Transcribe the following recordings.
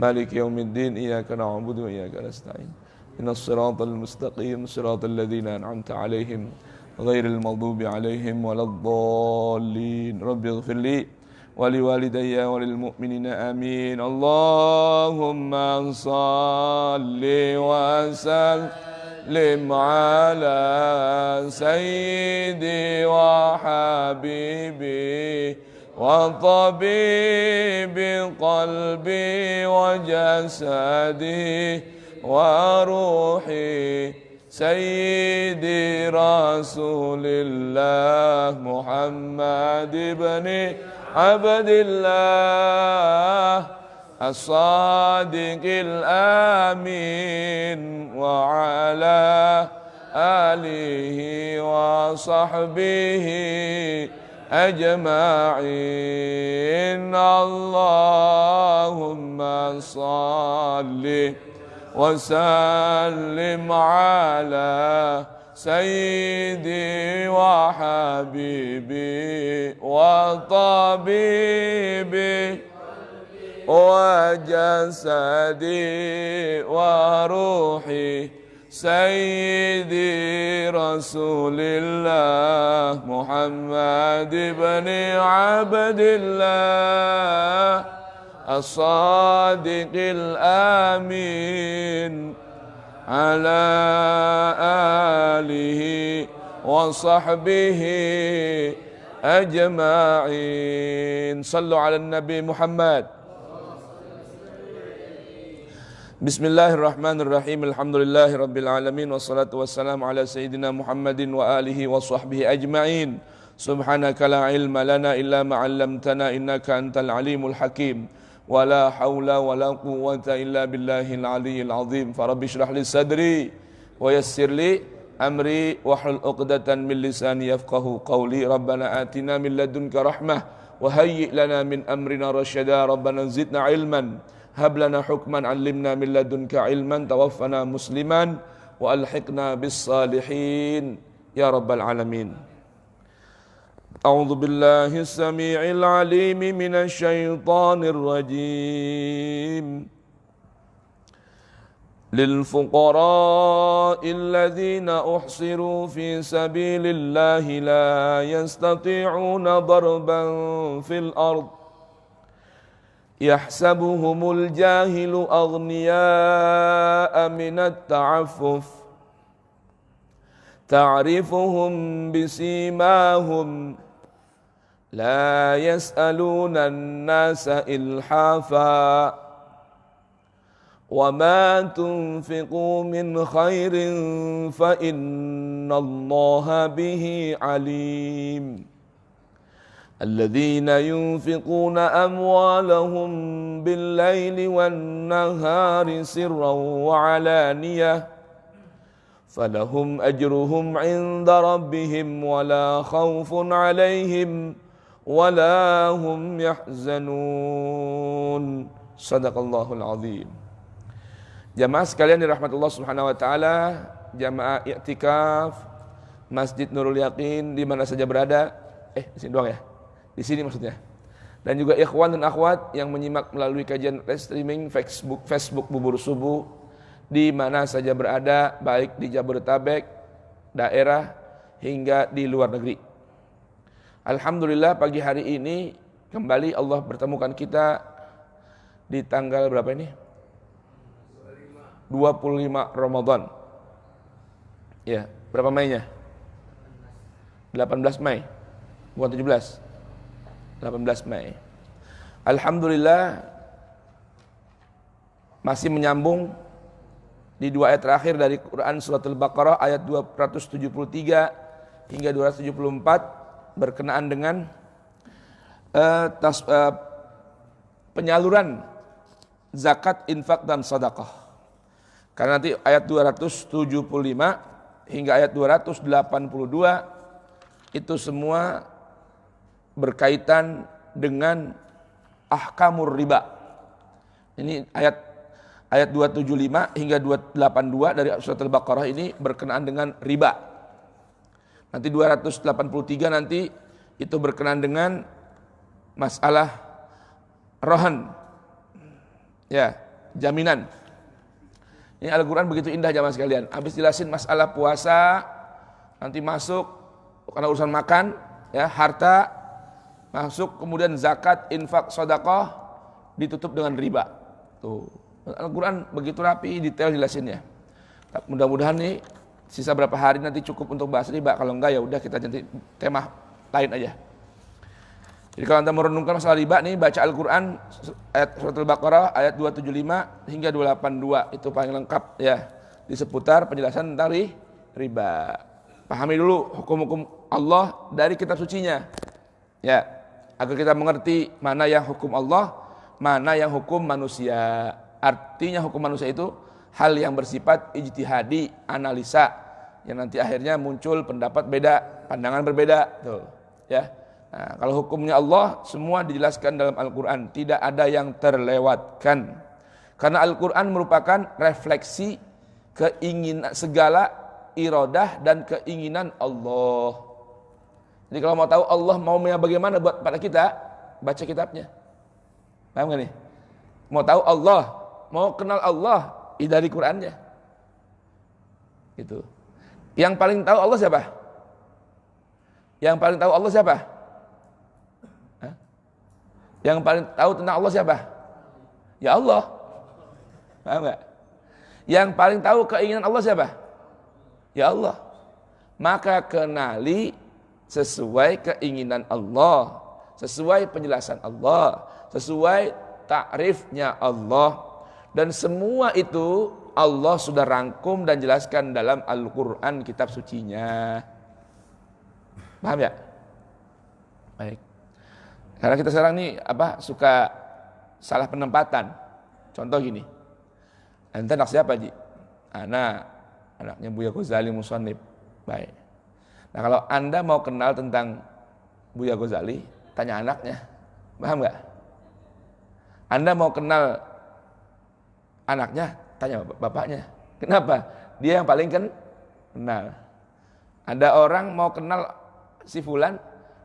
مالك يوم الدين إياك نعبد وإياك نستعين إن الصراط المستقيم صراط الذين أنعمت عليهم غير المغضوب عليهم ولا الضالين رب اغفر لي ولوالدي وللمؤمنين آمين اللهم صل وسلم على سيدي وحبيبي وطبيب قلبي وجسدي وروحي سيدي رسول الله محمد بن عبد الله الصادق الأمين وعلى آله وصحبه أجمعين اللهم صل وسلم على سيدي وحبيبي وطبيبي وجسدي وروحي سيدي رسول الله محمد بن عبد الله الصادق الأمين على آله وصحبه أجمعين صلوا على النبي محمد Bismillahirrahmanirrahim. Alhamdulillahirabbil alamin wassalatu wassalamu ala sayyidina Muhammadin wa alihi wa sahbihi ajma'in. Subhanaka la ilma lana illa ma 'allamtana innaka antal alimul hakim. Wa la haula wa la quwwata illa billahil aliyyil azim. Farabbi shrah li sadri wa yassir li amri wahlul 'uqdatan min lisani yafqahu qawli. Rabbana atina min ladunka rahmah wa hayyi' lana min amrina rasyada. Rabbana zidna ilman hab lana hukman 'allimna min ladunka ilman tawaffana musliman wa alhiqna bis salihin ya rabbal alamin. A'udzu billahi samii'il 'aliim minasy syaithaanir rajiim. Lil fuqaraa'il ladzina uhsiru fi sabilillahi la yastati'una darban fil ardh يحسبهم الجاهل أغنياء من التعفف تعرفهم بسيماهم لا يسألون الناس إلحافا وما تنفقوا من خير فإن الله به عليم الذين ينفقون أموالهم بالليل والنهار سرا وعلانية فلهم أجرهم عند ربهم ولا خوف عليهم ولا هم يحزنون صدق الله العظيم. Jamaah sekalian dirahmati Allah Subhanahu wa taala, jamaah i'tikaf Masjid Nurul Yaqin di mana saja berada. Di sini doang ya. Di sini maksudnya. Dan juga ikhwan dan akhwat yang menyimak melalui kajian live streaming Facebook Bubur Subuh di mana saja berada, baik di Jabodetabek, daerah hingga di luar negeri. Alhamdulillah pagi hari ini kembali Allah pertemukan kita di tanggal berapa ini? 25 Ramadan. Ya, berapa Mainya? 18 Mei. Bukan 17. 18 Mei. Alhamdulillah masih menyambung di dua ayat terakhir dari Quran surat Al-Baqarah ayat 273 hingga 274 berkenaan dengan penyaluran zakat, infak dan sedekah. Karena nanti ayat 275 hingga ayat 282 itu semua berkaitan dengan ahkamur riba. Ini ayat 275 hingga 282 dari surat Al-Baqarah ini berkenaan dengan riba. Nanti 283 nanti itu berkenaan dengan masalah rohan. Ya, jaminan. Ini Al-Quran begitu indah jamaah sekalian. Habis jelasin masalah puasa, nanti masuk karena urusan makan, ya, harta, masuk kemudian zakat, infak, sedekah, ditutup dengan riba. Tuh, Al-Quran begitu rapi, detail jelasinnya. Mudah-mudahan nih sisa berapa hari nanti cukup untuk bahas riba. Kalau enggak ya udah kita ganti tema lain aja. Jadi kalau Anda merenungkan masalah riba nih, baca Al-Quran ayat surat Al-Baqarah ayat 275 hingga 282, itu paling lengkap ya di seputar penjelasan tentang riba. Pahami dulu hukum-hukum Allah dari kitab sucinya. Ya, agar kita mengerti mana yang hukum Allah, mana yang hukum manusia. Artinya hukum manusia itu hal yang bersifat ijtihadi, analisa, yang nanti akhirnya muncul pendapat beda, pandangan berbeda, tuh, ya. Nah, kalau hukumnya Allah semua dijelaskan dalam Al-Quran, tidak ada yang terlewatkan. Karena Al-Quran merupakan refleksi keinginan segala iradah dan keinginan Allah. Jadi kalau mau tahu Allah maunya bagaimana buat pada kita, baca kitabnya. Paham gak nih? Mau tahu Allah, mau kenal Allah, dari Qurannya. Gitu. Yang paling tahu Allah siapa? Yang paling tahu Allah siapa? Yang paling tahu tentang Allah siapa? Ya Allah. Paham gak? Yang paling tahu keinginan Allah siapa? Ya Allah. Maka kenali sesuai keinginan Allah, sesuai penjelasan Allah, sesuai takrifnya Allah. Dan semua itu Allah sudah rangkum dan jelaskan dalam Al-Quran, kitab sucinya. Paham ya? Baik. Karena kita sekarang nih suka salah penempatan. Contoh gini, ente anak siapa Ji? Anaknya Buya Ghazali Musannif. Baik. Nah kalau Anda mau kenal tentang Buya Ghazali, tanya anaknya. Paham gak? Anda mau kenal anaknya, tanya bapaknya. Kenapa? Dia yang paling kenal. Ada orang mau kenal si fulan,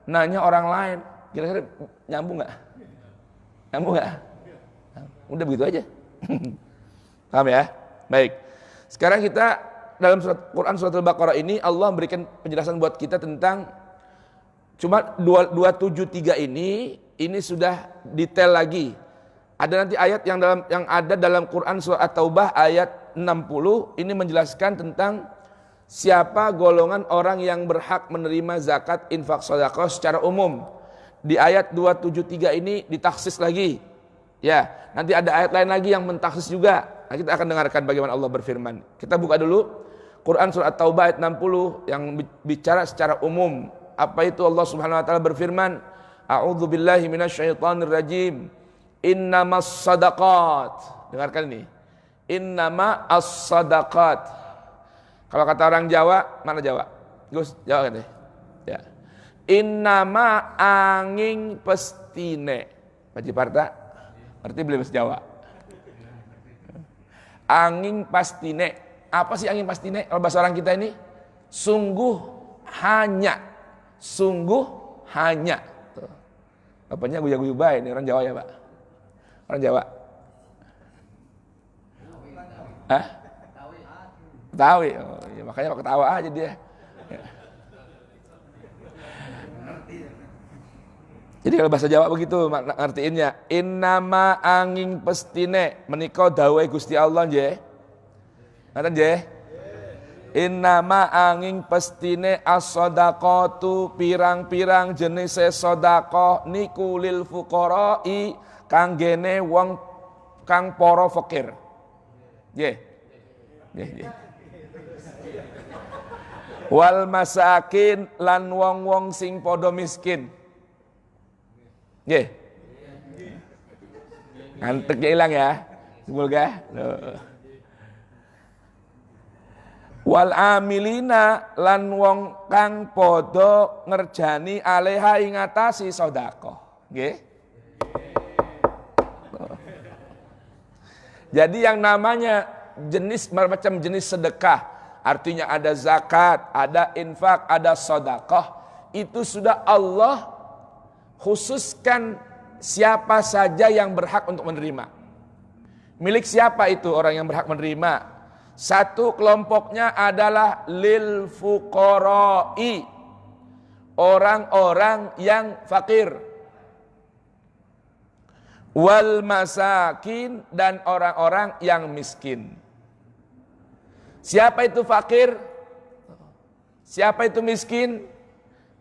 nanya orang lain. Kira-kira nyambung gak? Nyambung gak? Udah begitu aja. Paham ya? Baik. Sekarang kita dalam Quran surat Al-Baqarah ini Allah memberikan penjelasan buat kita tentang cuma 273 ini sudah detail lagi. Ada nanti ayat yang ada dalam Quran surat At-Taubah ayat 60 ini menjelaskan tentang siapa golongan orang yang berhak menerima zakat, infak, sedekah secara umum. Di ayat 273 ini ditaksis lagi. Ya, nanti ada ayat lain lagi yang mentaksis juga. Nah, kita akan dengarkan bagaimana Allah berfirman. Kita buka dulu Quran surah At-Taubah ayat 60 yang bicara secara umum. Apa itu Allah Subhanahu wa taala berfirman? A'udzu billahi minasyaitonir rajim. Innamas sadaqat. Dengarkan ini. Innamas sadaqat. Kalau kata orang Jawa, mana Jawa? Gus, Jawa kan deh. Ya. Innama angin pestine. Pak Jiparta, berarti beli bahasa Jawa. Angin pastine. Apa sih angin pastine? Kalau bahasa orang kita ini, sungguh hanya. Sungguh hanya. Tuh. Bapaknya guyu-guyu baik, ini orang Jawa ya Pak? Orang Jawa. Hah? Betawi. Oh, ya, makanya Pak ketawa aja dia. Ya. Jadi kalau bahasa Jawa begitu ngertiinnya. Innama angin pestine menika dawuhe Gusti Allah nggih. Ngaten nggih? Innama angin pestine as-shadaqatu pirang-pirang jenis sedekah niku lil fuqara'i kanggene wong kang para fakir. Nggih. Nggih. Wal masakin lan wong-wong sing padha miskin. Nggih. Nganteknya hilang ya. Semoga. Wal amilina lan wong kang padha ngerjani aleha ing atasi sedekah. Nggih. Jadi yang namanya macam jenis sedekah, artinya ada zakat, ada infak, ada sedekah, itu sudah Allah khususkan siapa saja yang berhak untuk menerima. Milik siapa itu orang yang berhak menerima? Satu kelompoknya adalah lil fuqara'i, orang-orang yang fakir, wal masakin, dan orang-orang yang miskin. Siapa itu fakir? Siapa itu miskin?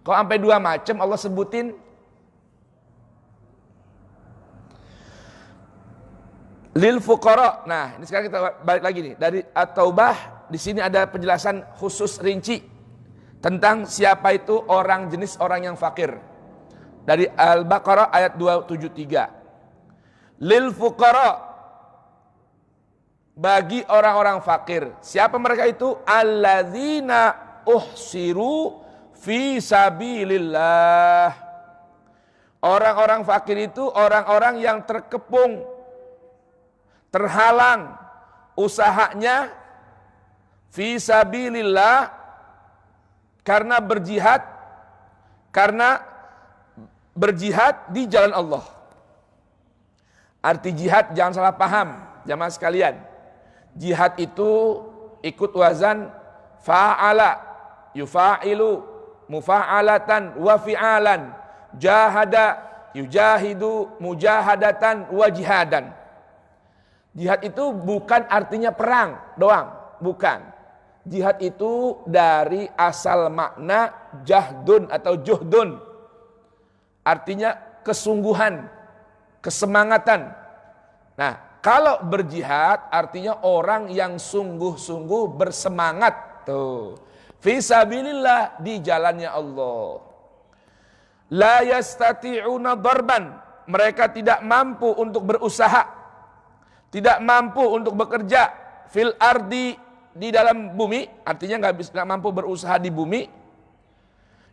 Kok sampai dua macam Allah sebutin? Lil fuqara. Nah, ini sekarang kita balik lagi nih dari At-Taubah. Di sini ada penjelasan khusus rinci tentang siapa itu orang jenis orang yang fakir. Dari Al-Baqarah ayat 273. Lil fuqara, bagi orang-orang fakir. Siapa mereka itu? Alladzina uhsiru fi sabilillah. Orang-orang fakir itu orang-orang yang terkepung, terhalang usahanya fi sabilillah karena berjihad di jalan Allah. Arti jihad jangan salah paham jamaah sekalian. Jihad itu ikut wazan fa'ala, yufa'ilu, mufa'alatan wa fi'alan, jahada, yujahidu, mujahadatan wa jihadan. Jihad itu bukan artinya perang doang, bukan. Jihad itu dari asal makna jahdun atau juhdun. Artinya kesungguhan, kesemangatan. Nah, kalau berjihad artinya orang yang sungguh-sungguh bersemangat. Tuh. Fisabilillah, di jalannya Allah. La yastati'una darban, mereka tidak mampu untuk berusaha, tidak mampu untuk bekerja fil ardi, di dalam bumi, artinya nggak mampu berusaha di bumi.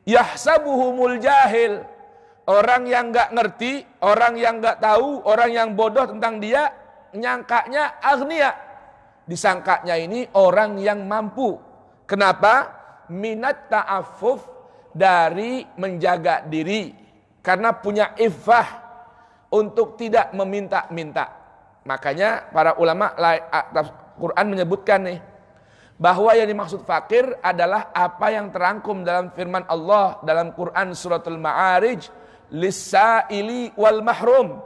Yahsabuhumul jahil, orang yang nggak ngerti, orang yang nggak tahu, orang yang bodoh tentang dia, nyangkanya agnia, disangkanya ini orang yang mampu. Kenapa? Minat ta'affuf, dari menjaga diri, karena punya iffah untuk tidak meminta-minta. Makanya para ulama Quran menyebutkan nih, bahwa yang dimaksud fakir adalah apa yang terangkum dalam firman Allah dalam Quran suratul Ma'arij, lis-sa'ili wal mahrum.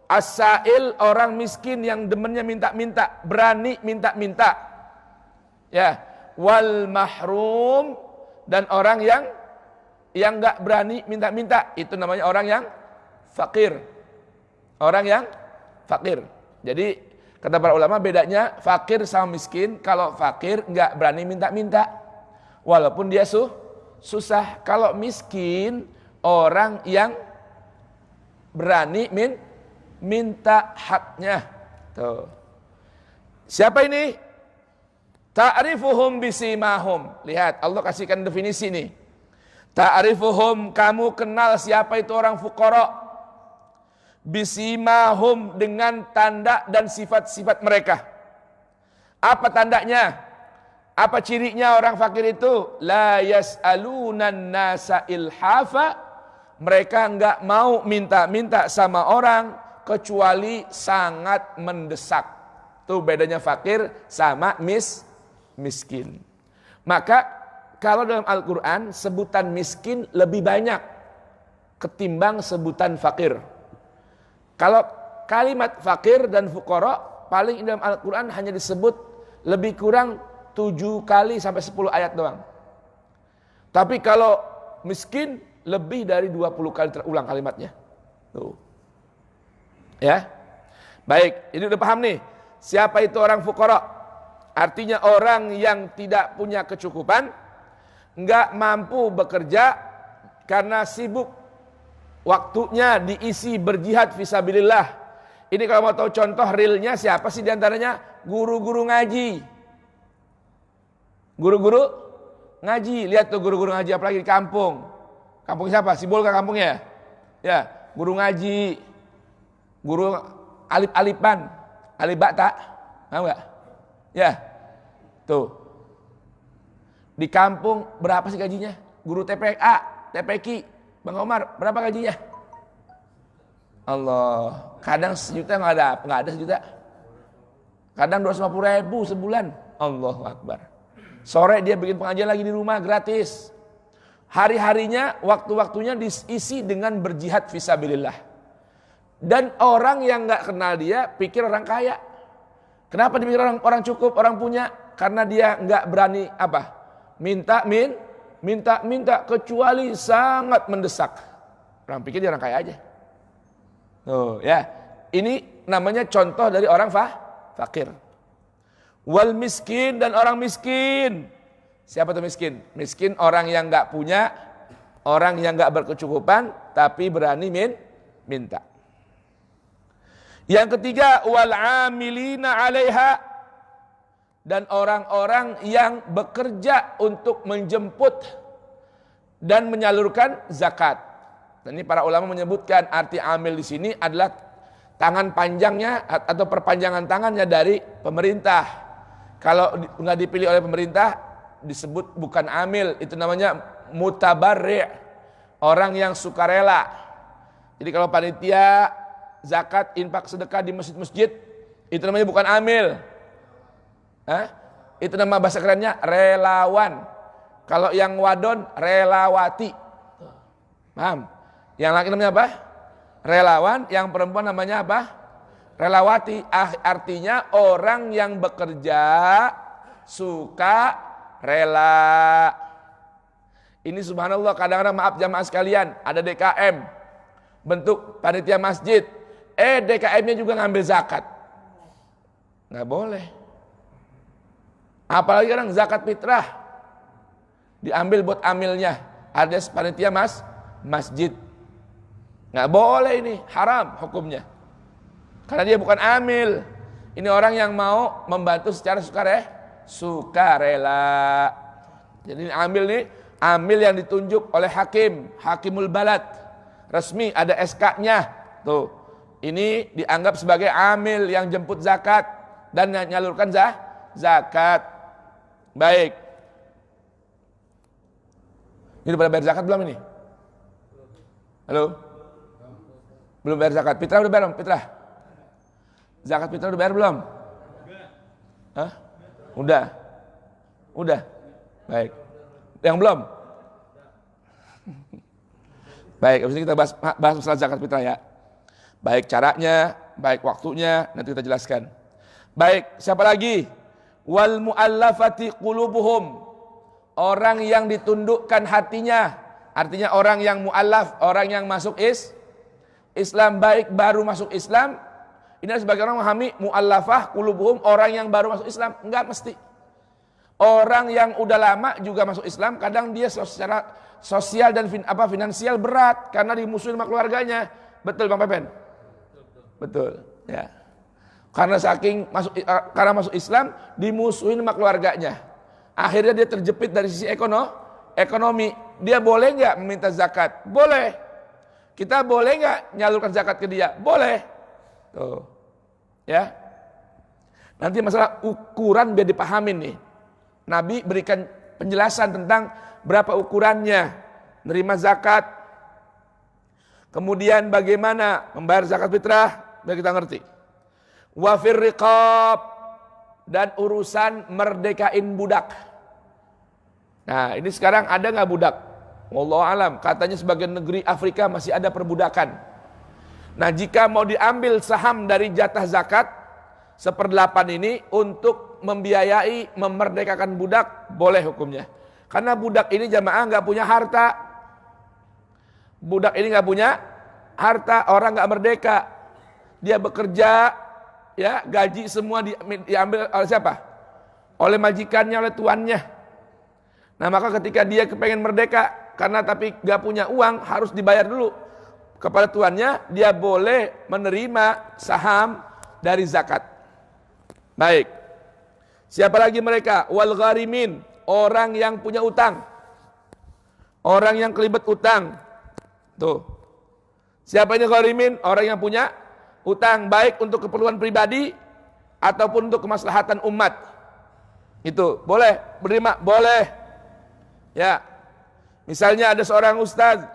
As-sa'il, orang miskin yang demennya minta-minta, berani minta-minta. Ya, wal mahrum, dan orang yang enggak berani minta-minta, itu namanya orang yang fakir. Orang yang fakir. Jadi kata para ulama bedanya fakir sama miskin. Kalau fakir enggak berani minta-minta, walaupun dia susah. Kalau miskin orang yang berani minta haknya. Tuh. Siapa ini? Ta'rifuhum bisimahum. Lihat, Allah kasihkan definisi nih. Ta'rifuhum, kamu kenal siapa itu orang fuqara. Bisimahum, dengan tanda dan sifat-sifat mereka. Apa tandanya? Apa cirinya orang fakir itu? La yas'alunan nasa ilhafa. Mereka enggak mau minta-minta sama orang kecuali sangat mendesak. Tuh bedanya fakir sama miskin. Maka kalau dalam Al-Quran sebutan miskin lebih banyak ketimbang sebutan fakir. Kalau kalimat fakir dan fuqara paling dalam Al-Quran hanya disebut lebih kurang 7 kali sampai 10 ayat doang. Tapi kalau miskin lebih dari 20 kali terulang kalimatnya. Tuh. Ya. Baik, ini udah paham nih. Siapa itu orang fuqara? Artinya orang yang tidak punya kecukupan, enggak mampu bekerja karena sibuk, waktunya diisi berjihad fisabilillah. Ini kalau mau tahu contoh realnya siapa sih diantaranya? Guru-guru ngaji. Guru-guru ngaji. Lihat tuh guru-guru ngaji apalagi di kampung. Kampung siapa? Sibol ke kampungnya? Ya, guru ngaji. Guru alip-alipan. Alip tak? Tahu enggak? Ya. Tuh. Di kampung berapa sih gajinya? Guru TPA, TPQ, Bang Omar, berapa gajinya? Allah, kadang 1 juta nggak ada 1 juta. Kadang 250.000 sebulan. Allahu Akbar. Sore dia bikin pengajian lagi di rumah gratis. Hari-harinya, waktu-waktunya diisi dengan berjihad fisabilillah. Dan orang yang nggak kenal dia pikir orang kaya. Kenapa dipikir orang cukup, orang punya? Karena dia nggak berani apa? Minta kecuali sangat mendesak. Orang pikir dia orang kaya aja. Tuh ya, ini namanya contoh dari orang fakir. Wal miskin, dan orang miskin. Siapa tuh miskin? Miskin orang yang nggak punya, orang yang nggak berkecukupan, tapi berani minta. Yang ketiga, wal amilina 'alaiha, dan orang-orang yang bekerja untuk menjemput dan menyalurkan zakat. Dan ini para ulama menyebutkan arti amil di sini adalah tangan panjangnya atau perpanjangan tangannya dari pemerintah. Kalau nggak dipilih oleh pemerintah disebut bukan amil, itu namanya mutabarri', orang yang sukarela. Jadi kalau panitia zakat, infak, sedekah di masjid-masjid, itu namanya bukan amil. Itu nama bahasa kerennya relawan. Kalau yang wadon relawati. Paham? Yang laki namanya apa? Relawan, yang perempuan namanya apa? Relawati. Artinya orang yang bekerja suka rela. Ini subhanallah, kadang-kadang maaf jamaah sekalian, ada DKM bentuk panitia masjid. DKM-nya juga ngambil zakat. Nggak boleh. Apalagi kadang zakat fitrah diambil buat amilnya. Ada panitia masjid. Nggak boleh, ini haram hukumnya. Karena dia bukan amil. Ini orang yang mau membantu secara sukarela. Jadi amil nih, amil yang ditunjuk oleh hakimul balad. Resmi, ada SK-nya. Tuh. Ini dianggap sebagai amil yang jemput zakat dan menyalurkan zakat. Baik. Ini udah pada bayar zakat belum ini? Halo? Belum bayar zakat. Fitrah udah bayar belum? Fitrah? Zakat fitrah udah bayar belum? Hah? Udah. Baik. Yang belum? Baik, habis ini kita bahas masalah zakat fitrah ya. Baik caranya, baik waktunya, nanti kita jelaskan. Baik, siapa lagi? Wal mu'allafati qulubuhum, orang yang ditundukkan hatinya. Artinya orang yang mu'allaf, orang yang masuk Islam, baik baru masuk Islam. Ini sebagai orang memahami mu'allafah qulubuhum, orang yang baru masuk Islam. Enggak mesti. Orang yang udah lama juga masuk Islam, kadang dia secara sosial dan finansial berat karena dimusuhin sama keluarganya. Betul Bang Pepen? Betul, ya. Karena masuk Islam dimusuhin sama keluarganya. Akhirnya dia terjepit dari sisi ekonomi. Dia boleh nggak meminta zakat? Boleh. Kita boleh nggak nyalurkan zakat ke dia? Boleh. Tuh, ya. Nanti masalah ukuran biar dipahamin nih. Nabi berikan penjelasan tentang berapa ukurannya menerima zakat. Kemudian bagaimana membayar zakat fitrah, biar kita ngerti. Wa fir riqab, dan urusan merdekain budak. Nah, ini sekarang ada nggak budak? Wallahu alam, katanya sebagian negeri Afrika masih ada perbudakan. Nah, jika mau diambil saham dari jatah zakat 1/8 ini untuk membiayai memerdekakan budak, boleh hukumnya. Karena budak ini jamaah nggak punya harta. Budak ini nggak punya harta, orang nggak merdeka. Dia bekerja, ya gaji semua diambil oleh siapa? Oleh majikannya, oleh tuannya. Nah maka ketika dia kepengen merdeka, karena tapi nggak punya uang, harus dibayar dulu kepada tuannya, dia boleh menerima saham dari zakat. Baik. Siapa lagi mereka? Wal gharimin, orang yang punya utang. Orang yang kelibet utang. Tuh. Siapa ini gharimin? Orang yang punya utang, baik untuk keperluan pribadi ataupun untuk kemaslahatan umat. Itu boleh menerima, boleh. Ya. Misalnya ada seorang ustaz,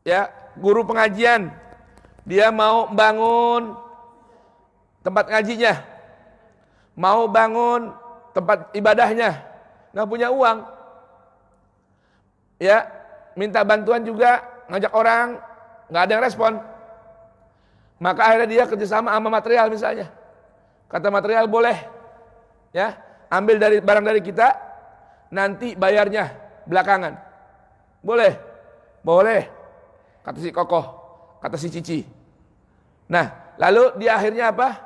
ya, guru pengajian, dia mau bangun tempat ngajinya. mau bangun tempat ibadahnya, nggak punya uang, ya minta bantuan juga, ngajak orang, nggak ada yang respon. Maka akhirnya dia kerjasama sama material misalnya. Kata material boleh, ya ambil dari barang dari kita, nanti bayarnya belakangan. Boleh, boleh. Kata si Kokoh, kata si Cici. Nah, lalu dia akhirnya apa?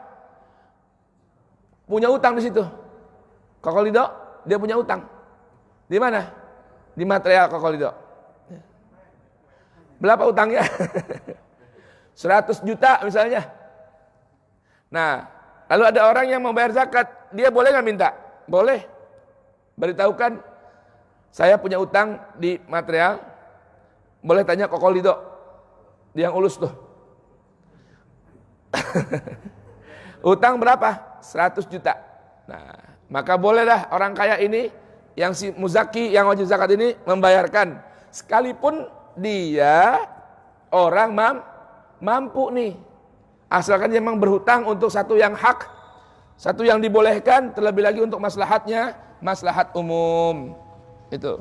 Punya utang di situ. Koko Lido, dia punya utang. Di mana? Di material Koko Lido. Berapa utangnya? 100 juta misalnya. Nah, lalu ada orang yang mau bayar zakat, dia boleh nggak minta? Boleh. Beritahukan, saya punya utang di material, boleh tanya Koko Lido, dia yang ulus tuh. Utang berapa? 100 juta. Nah, maka bolehlah orang kaya ini, yang si muzaki, yang wajib zakat ini membayarkan, sekalipun dia orang mampu nih, asalkan dia memang berhutang untuk satu yang hak, satu yang dibolehkan, terlebih lagi untuk maslahatnya, maslahat umum. Itu.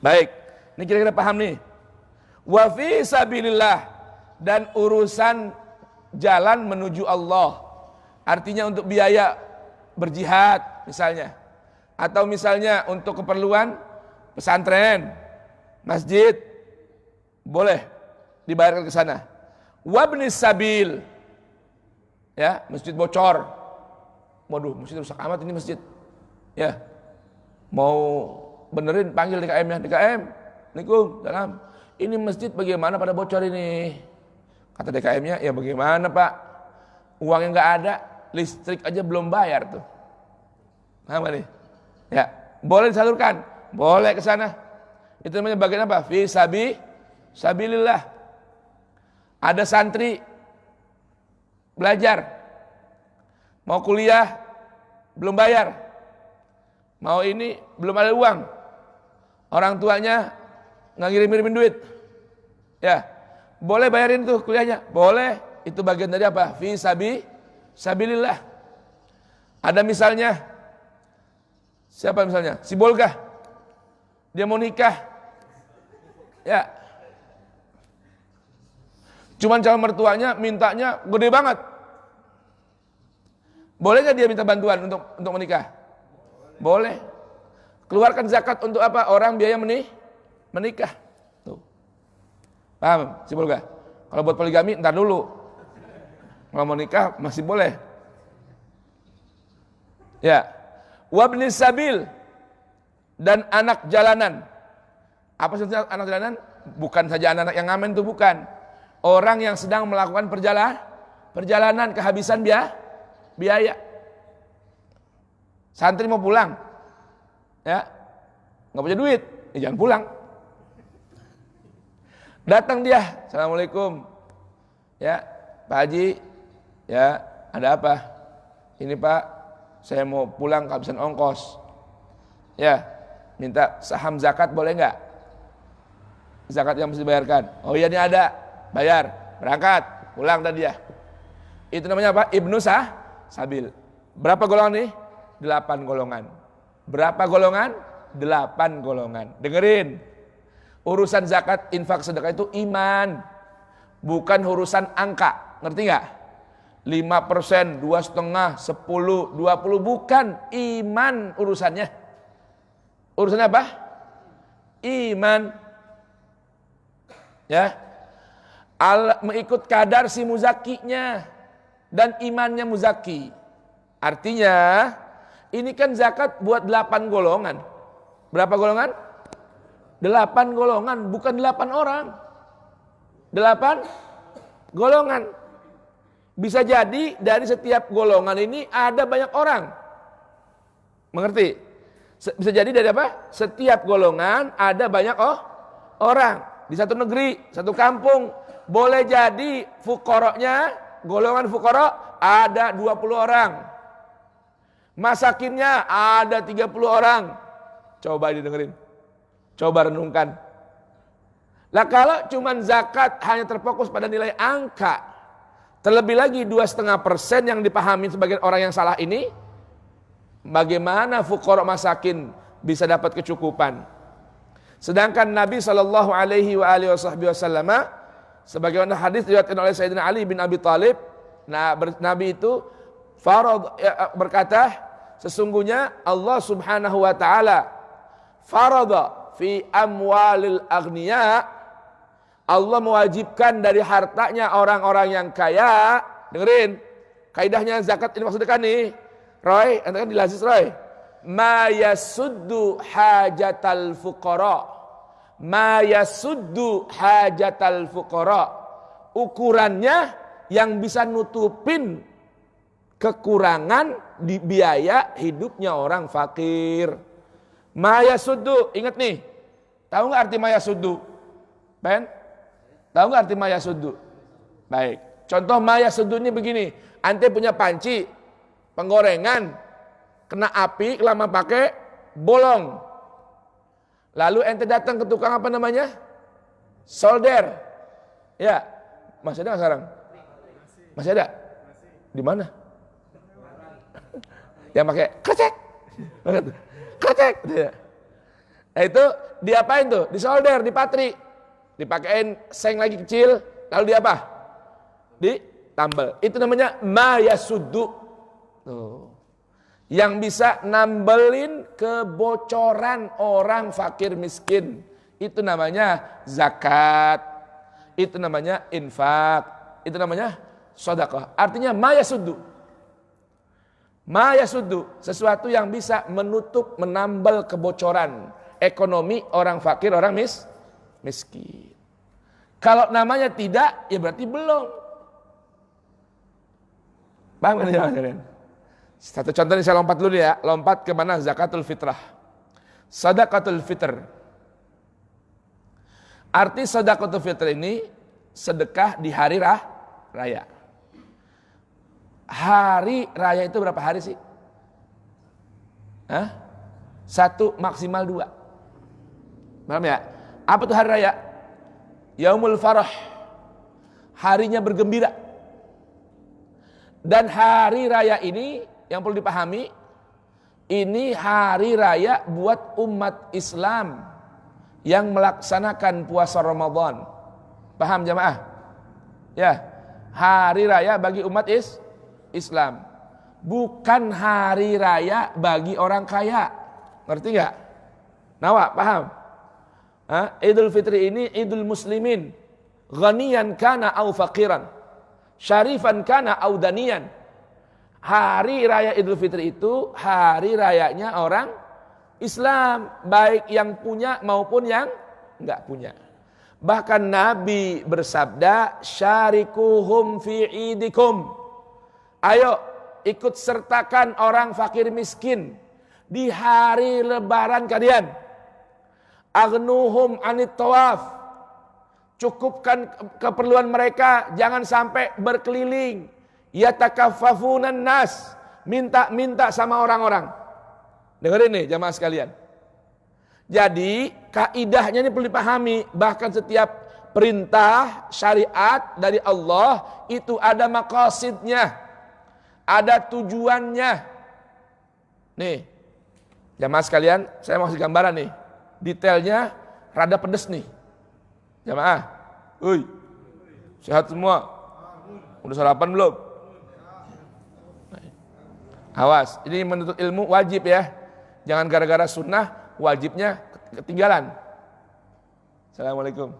Baik, ini kira-kira paham nih. Wa fi sabilillah, dan urusan jalan menuju Allah. Artinya untuk biaya berjihad misalnya, atau misalnya untuk keperluan pesantren, masjid, boleh dibayarkan ke sana. Wabnis sabil, ya masjid bocor, waduh masjid rusak amat ini masjid, ya mau benerin panggil DKM-nya, DKM, Assalamualaikum, salam, ini masjid bagaimana pada bocor ini? Kata DKM-nya, ya bagaimana Pak, uangnya nggak ada, listrik aja belum bayar tuh. Apa nih? Ya boleh disalurkan, boleh ke sana. Itu namanya bagian apa? Fi sabilillah. Ada santri belajar, mau kuliah belum bayar, mau ini belum ada uang, orang tuanya nggak ngirim-ngirimin duit, ya boleh bayarin tuh kuliahnya, boleh. Itu bagian dari apa? Fi sabilillah. Ada misalnya siapa misalnya? Si Bolgah, dia mau nikah, ya cuman calon mertuanya mintanya gede banget. Boleh nggak dia minta bantuan untuk menikah? Boleh. Keluarkan zakat untuk apa? Orang biaya menikah. Tuh. Paham? Si Bolgah. Kalau buat poligami ntar dulu. Kalau mau nikah masih boleh. Ya. Wabnis sabil, dan anak jalanan. Apa maksudnya anak jalanan? Bukan saja anak-anak yang ngamen itu, bukan. Orang yang sedang melakukan perjalanan kehabisan biaya. Santri mau pulang, ya nggak punya duit, ya jangan pulang. Datang dia, Assalamualaikum, ya Pak Haji, ya ada apa? Ini Pak, saya mau pulang kehabisan ongkos, ya minta saham zakat boleh nggak? Zakat yang mesti dibayarkan. Oh iya ini ada, bayar, berangkat, pulang tadi dia. Itu namanya apa? Ibnu Sabil. Berapa golongan nih? 8 golongan. Berapa golongan? 8 golongan. Dengerin. Urusan zakat, infak, sedekah itu iman, bukan urusan angka. Ngerti nggak? 5%, 2,5%, 10%, 20%, bukan. Iman urusannya. Urusannya apa? Iman. Ya. Mengikut kadar si muzakinya dan imannya muzaki. Artinya ini kan zakat buat 8 golongan. Berapa golongan? 8 golongan, bukan 8 orang. 8 golongan. Bisa jadi dari setiap golongan ini ada banyak orang. Mengerti? Bisa jadi dari apa? Setiap golongan ada banyak orang. Di satu negeri, satu kampung, boleh jadi fukoroknya, golongan fukorok ada 20 orang. Masakinnya ada 30 orang. Coba didengerin. Coba renungkan. Lah kalau cuman zakat hanya terfokus pada nilai angka, Terlebih lagi 2,5% yang dipahami sebagai orang yang salah ini, bagaimana fuqara masakin bisa dapat kecukupan? Sedangkan Nabi sallallahu alaihi wasallam sebagaimana hadis diriwayatkan oleh Sayyidina Ali bin Abi Thalib, Nabi itu berkata, sesungguhnya Allah Subhanahu wa taala farada fi amwalil aghniya, Allah mewajibkan dari hartanya orang-orang yang kaya. Dengerin, kaidahnya zakat ini maksudnya kan nih, Roy, anda kan dilasis Roy. Ma yasuddu hajatal fuqara. Ma yasuddu hajatal fuqara. Ukurannya yang bisa nutupin kekurangan di biaya hidupnya orang fakir. Ma yasuddu, ingat nih. Tahu nggak arti ma yasuddu? Ben? Tahu nggak arti ma yasuddu? Baik. Contoh ma yasuddu ini begini. Ante punya panci penggorengan, kena api, lama pakai, bolong. Lalu ente datang ke tukang apa namanya? Solder. Ya, masih ada nggak sekarang? Masih ada? Di mana? Yang pakai kretek. Kretek. Nah, itu diapain tuh? Disolder, dipatri. Dipakein seng lagi kecil, lalu di apa? Ditambal. Itu namanya ma yasuddu. Tuh. Yang bisa nambelin kebocoran orang fakir miskin. Itu namanya zakat. Itu namanya infak. Itu namanya sedekah. Artinya ma yasuddu. Ma yasuddu, sesuatu yang bisa menutup, menambal kebocoran ekonomi orang fakir, orang miskin. Kalau namanya tidak, ya berarti belum. Paham kan kalian? Satu contoh ini saya lompat dulu ya. Lompat ke mana? Zakatul fitrah. Sadaqatul fitr. Arti sadaqatul fitr ini sedekah di hari raya. Hari raya itu berapa hari sih? Hah? 1 maksimal 2. Paham ya? Apa tuh hari raya? Yaumul farah. Harinya bergembira. Dan hari raya ini yang perlu dipahami, ini hari raya buat umat Islam yang melaksanakan puasa Ramadan. Paham jamaah? Ya, hari raya bagi umat Islam. Bukan hari raya bagi orang kaya. Ngerti nggak? Nawa, paham? Idul Fitri ini Idul Muslimin. Ghaniyan kana au faqiran. Syarifan kana au daniyan. Hari raya Idul Fitri itu hari rayanya orang Islam, baik yang punya maupun yang enggak punya. Bahkan Nabi bersabda, syarikuhum fi idikum. Ayo ikut sertakan orang fakir miskin di hari lebaran kalian. Aghnuhum anit tawaf. Cukupkan keperluan mereka, jangan sampai berkeliling. Yatakaffafunan nas, minta-minta sama orang-orang. Dengerin nih jamaah sekalian. Jadi kaidahnya ini perlu dipahami. Bahkan setiap perintah syariat dari Allah itu ada maqasidnya, ada tujuannya. Nih jamaah sekalian, saya mau kasih gambaran nih. Detailnya rada pedes nih. Jamaah, sehat semua? Udah sarapan belum? Awas, ini menuntut ilmu wajib ya. Jangan gara-gara sunnah, wajibnya ketinggalan. Assalamualaikum.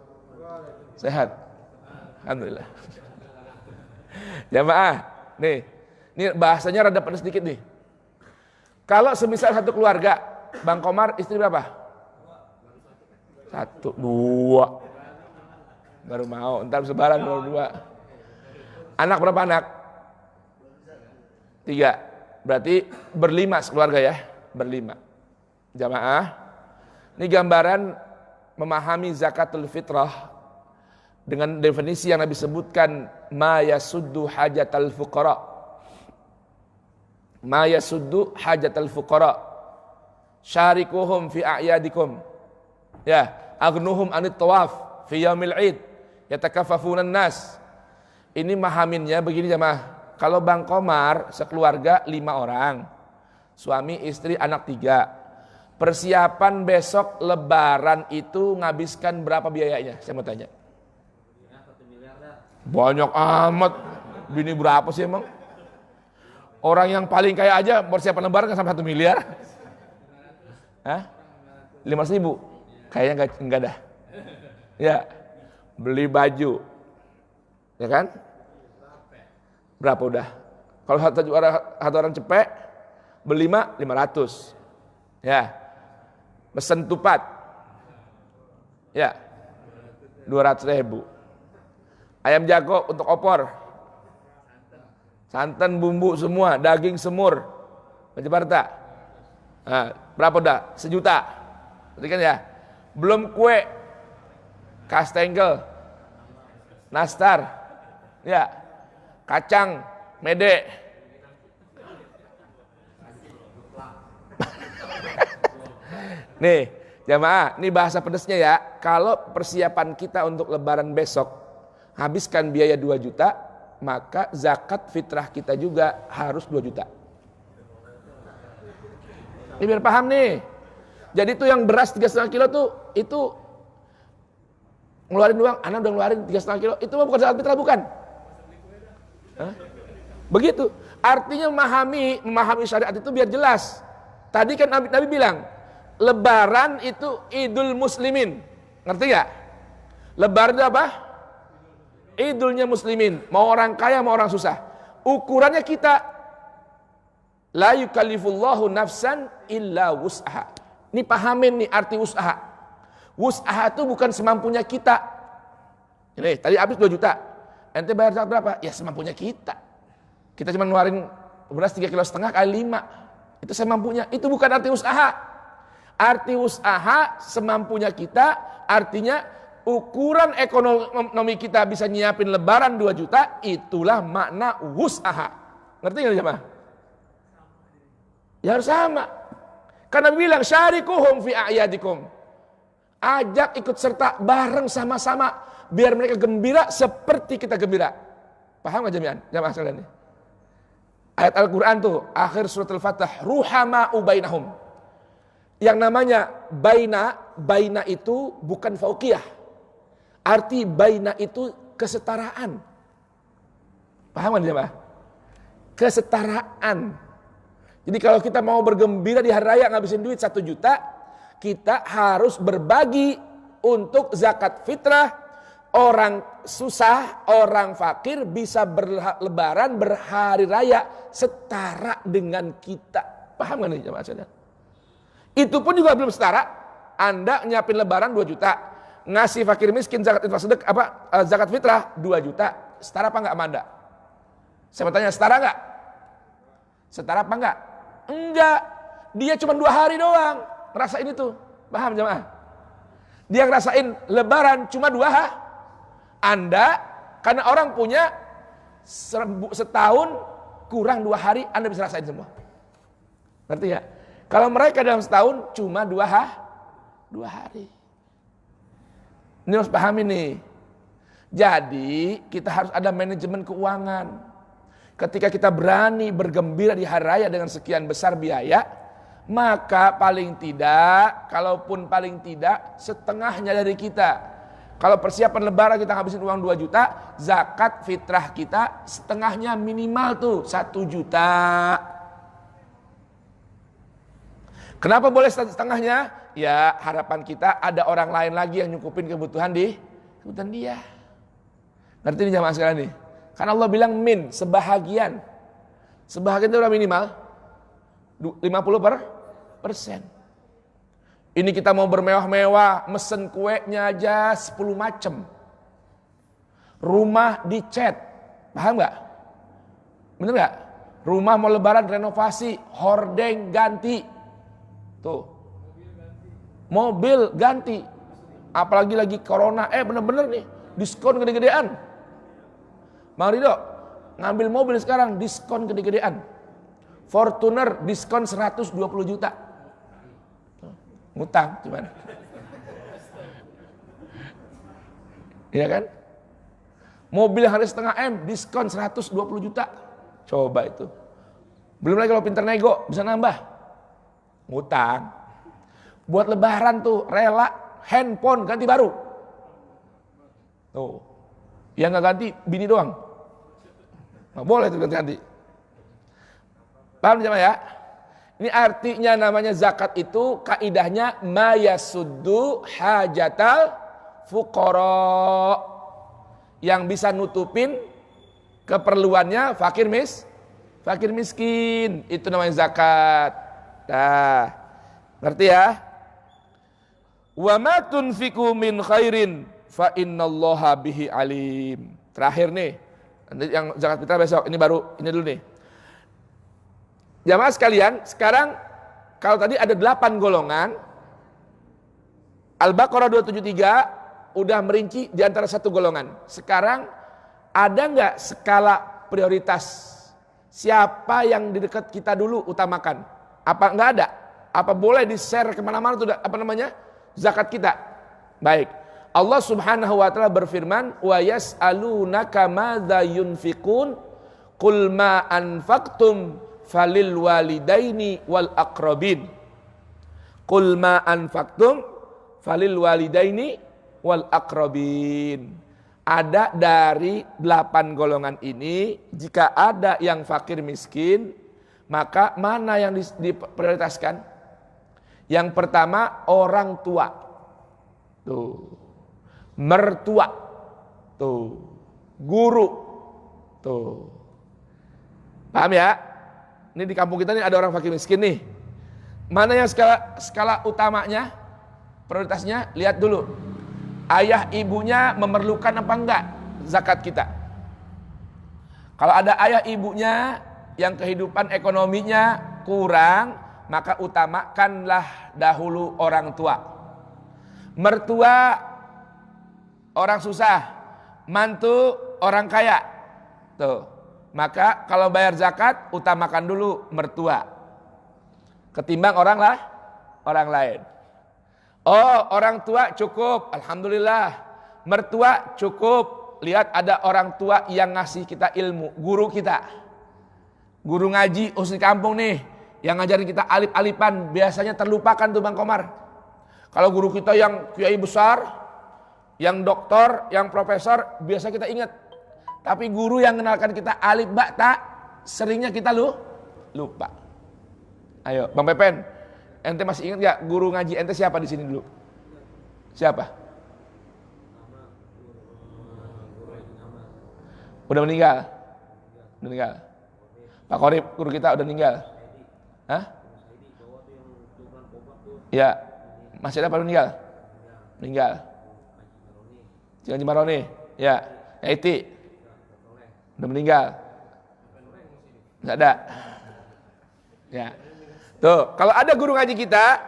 Sehat? Alhamdulillah. Jamaah, nih, ini bahasanya rada pedas sedikit nih. Kalau semisal satu keluarga, Bang Komar istri berapa? 1, 2. Baru mau, ntar sebaran baru 2. Anak berapa anak? 3. Berarti berlima sekeluarga ya, berlima. Jamaah, ini gambaran memahami zakatul fitrah dengan definisi yang Nabi sebutkan, ma yasuddu hajatal fuqara. Ma yasuddu hajatal fuqara. Syarikuhum fi a'yadikum. Ya, aghnuhum anit tawaf fi yaumil 'id. Yatakaffafunan nas. Ini mahaminnya begini jamaah. Kalau Bang Komar sekeluarga 5 orang, suami, istri, anak 3. Persiapan besok Lebaran itu ngabiskan berapa biayanya? Saya mau tanya. Banyak amat. Bini berapa sih emang? Orang yang paling kaya aja persiapan Lebaran kan sampai 1 miliar. Hah? 500.000? Kayaknya enggak dah. Ya, beli baju. Ya kan? Berapa udah? Kalau satu orang cepet, beli 500. Ya. Pesen tupat. Ya. 200.000. Ayam jago untuk opor. Santan, bumbu semua, daging semur. Jakarta. Nah, berapa udah? 1 juta. Berarti kan ya? Belum kue. Kastengel. Nastar. Ya. Kacang, mede. Nih, jamaah, ini bahasa pedesnya ya. Kalau persiapan kita untuk Lebaran besok habiskan biaya 2 juta, maka zakat fitrah kita juga harus 2 juta. Ini biar paham nih. Jadi tuh yang beras 3,5 kilo tuh, itu ngeluarin uang, anak udah ngeluarin 3,5 kilo, itu bukan zakat fitrah, bukan? Hah? Begitu. Artinya memahami syariat itu biar jelas. Tadi kan Nabi bilang, Lebaran itu Idul Muslimin. Ngerti gak? Lebaran itu apa? Idulnya Muslimin. Mau orang kaya, mau orang susah. Ukurannya kita, la yukallifullahu nafsan illa wus'aha. Ini pahamin nih arti wus'aha. Wus'aha itu bukan semampunya kita. Ini tadi habis 2 juta. Ente bayar zakat berapa? Ya semampunya kita. Kita cuma ngeluarin beras 3,5 kilo kali 5. Itu semampunya. Itu bukan arti usaha. Arti usaha semampunya kita, artinya ukuran ekonomi kita bisa nyiapin Lebaran 2 juta, itulah makna usaha. Ngerti nggak jemaah? Ya harus sama. Karena bilang syarikuhum fi a'yadikum. Ajak ikut serta bareng sama-sama. Biar mereka gembira seperti kita gembira. Paham gak jamaah sekalian? Ayat Al-Quran tuh, akhir surat Al-Fatah, ruhama'u bainahum. Yang namanya baina itu bukan fauqiyah. Arti baina itu kesetaraan. Paham gak jamaah? Kesetaraan. Jadi kalau kita mau bergembira di hari raya ngabisin duit 1 juta, kita harus berbagi untuk zakat fitrah. Orang susah, orang fakir bisa berlebaran, berhari raya setara dengan kita. Paham gak nih jemaah sekalian? Itu pun juga belum setara. Anda nyiapin Lebaran 2 juta, ngasih fakir miskin zakat zakat fitrah 2 juta, setara apa enggak sama Anda? Saya mau tanya, setara enggak? Setara apa enggak? Enggak. Dia cuma 2 hari doang ngerasain itu. Paham jemaah? Dia ngerasain Lebaran cuma 2 hari. Anda, karena orang punya setahun kurang 2 hari, Anda bisa rasain semua. Ngerti ya? Kalau mereka dalam setahun cuma 2 hari. Ini harus pahami nih. Jadi kita harus ada manajemen keuangan. Ketika kita berani bergembira di hari raya dengan sekian besar biaya, maka paling tidak, kalaupun paling tidak, setengahnya dari kita. Kalau persiapan Lebaran kita habisin uang 2 juta, zakat fitrah kita setengahnya minimal tuh 1 juta. Kenapa boleh setengahnya? Ya harapan kita ada orang lain lagi yang nyukupin kebutuhan dia. Ngerti nih jamaah sekalian nih? Karena Allah bilang sebahagian. Sebahagian itu udah minimal 50%. Ini kita mau bermewah-mewah, mesen kuenya aja 10 macam. Rumah dicat, paham gak? Bener gak? Rumah mau Lebaran renovasi, hordeng ganti. Tuh. Mobil ganti. Apalagi lagi corona, bener-bener nih, diskon gede-gedean. Bang Ridho, ngambil mobil sekarang, diskon gede-gedean. Fortuner, diskon 120 juta. Ngutang gimana? Iya kan? Mobil yang harga setengah M, diskon 120 juta. Coba itu. Belum lagi kalau pinter nego, bisa nambah. Ngutang. Buat lebaran tuh, rela handphone ganti baru. Tuh. Yang gak ganti, bini doang. Nggak boleh tuh ganti-ganti. Paham jemaah ya? Ini artinya namanya zakat itu kaidahnya mayasuddu hajatal fuqara, yang bisa nutupin keperluannya fakir miskin. Itu namanya zakat. Nah, ngerti ya? Wa ma tunfiqu min khairin fa innallaha bihi alim. Terakhir nih, nanti yang zakat fitrah besok. Ini dulu nih. Jamaah sekalian, sekarang kalau tadi ada 8 golongan, Al-Baqarah 273 udah merinci di antara satu golongan. Sekarang ada nggak skala prioritas? Siapa yang di dekat kita dulu utamakan? Apa nggak ada? Apa boleh di-share kemana-mana tuh zakat kita? Baik. Allah Subhanahu wa taala berfirman, "Wa yas'alunaka madza yunfiqun qul ma anfaqtum falil walidaini wal aqrabin." Qul ma anfaqtum falil walidaini wal aqrabin. Ada dari 8 golongan ini, jika ada yang fakir miskin, maka mana yang diprioritaskan? Yang pertama orang tua. Tuh. Mertua. Tuh. Guru. Tuh. Paham ya? Ini di kampung kita nih ada orang fakir miskin nih. Mana yang skala utamanya? Prioritasnya lihat dulu. Ayah ibunya memerlukan apa enggak zakat kita? Kalau ada ayah ibunya yang kehidupan ekonominya kurang, maka utamakanlah dahulu orang tua. Mertua orang susah, mantu orang kaya. Tuh. Maka kalau bayar zakat utamakan dulu mertua ketimbang orang lain. Oh, orang tua cukup, alhamdulillah. Mertua cukup. Lihat ada orang tua yang ngasih kita ilmu, guru kita. Guru ngaji di kampung nih, yang ngajarin kita alif-alifan, biasanya terlupakan tuh Bang Komar. Kalau guru kita yang kiai besar, yang doktor, yang profesor, biasa kita ingat. Tapi guru yang kenalkan kita alif ba ta, seringnya kita lupa. Ayo, Bang Pepen, ente masih ingat gak guru ngaji ente siapa di sini dulu? Siapa? Udah meninggal? Udah meninggal. Pak Korib, guru kita udah meninggal. Hah? Ya, masih ada Pak meninggal? Meninggal. Jangan Maroni, ya. Iti. Udah meninggal. Nggak ada. Ya. Tuh, kalau ada guru ngaji kita,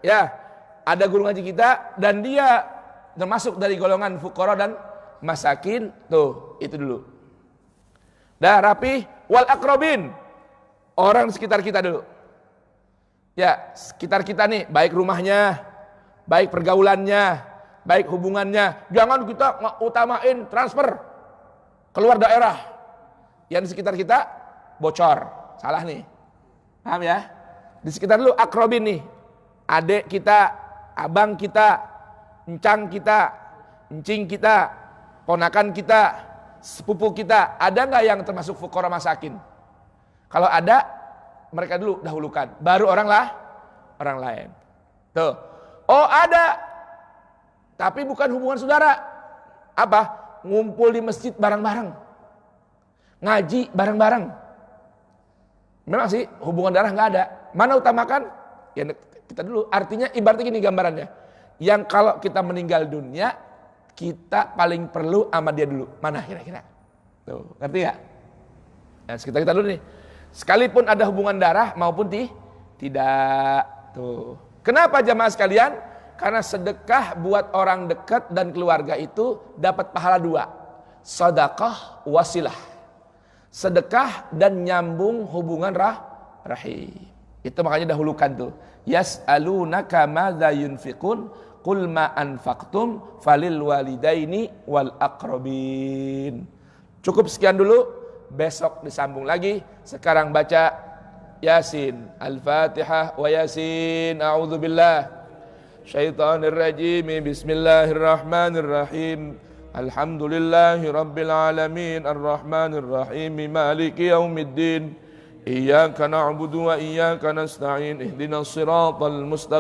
ya, ada guru ngaji kita dan dia termasuk dari golongan fuqara dan masakin, tuh, itu dulu. Dah rapi, wal aqrabin. Orang sekitar kita dulu. Ya, sekitar kita nih, baik rumahnya, baik pergaulannya, baik hubungannya. Jangan kita utamain transfer keluar daerah. Yang di sekitar kita bocor, salah nih. Paham ya? Di sekitar dulu akrobin nih. Adik kita, abang kita, encang kita, encing kita, ponakan kita, sepupu kita. Ada nggak yang termasuk fuqara masakin? Kalau ada, mereka dulu dahulukan. Baru orang lain. Tuh. Oh ada. Tapi bukan hubungan saudara. Apa? Ngumpul di masjid bareng-bareng. Ngaji bareng-bareng. Memang sih hubungan darah nggak ada. Mana utamakan? Ya kita dulu. Artinya ibaratnya gini gambarannya. Yang kalau kita meninggal dunia, kita paling perlu sama dia dulu. Mana kira-kira? Tuh, ngerti ya? Nah, sekitar kita dulu nih. Sekalipun ada hubungan darah maupun tidak. Tuh. Kenapa jamaah sekalian? Karena sedekah buat orang dekat dan keluarga itu dapat pahala 2. Sedekah wasilah. Sedekah dan nyambung hubungan rahim. Itu makanya dahulukan tuh. Yas'alunaka madza yunfiqun qul ma anfaqtum falil walidaini wal aqrabin. Cukup sekian dulu, besok disambung lagi. Sekarang baca Yasin, Al-Fatihah wa Yasin. A'udzubillah syaitanir rajim. Bismillahirrahmanirrahim. Alhamdulillahi rabbil alamin arrahmanir rahim maliki yaumiddin. Iyyaka na'budu wa iyyaka nasta'in ihdinas siratal mustaqim.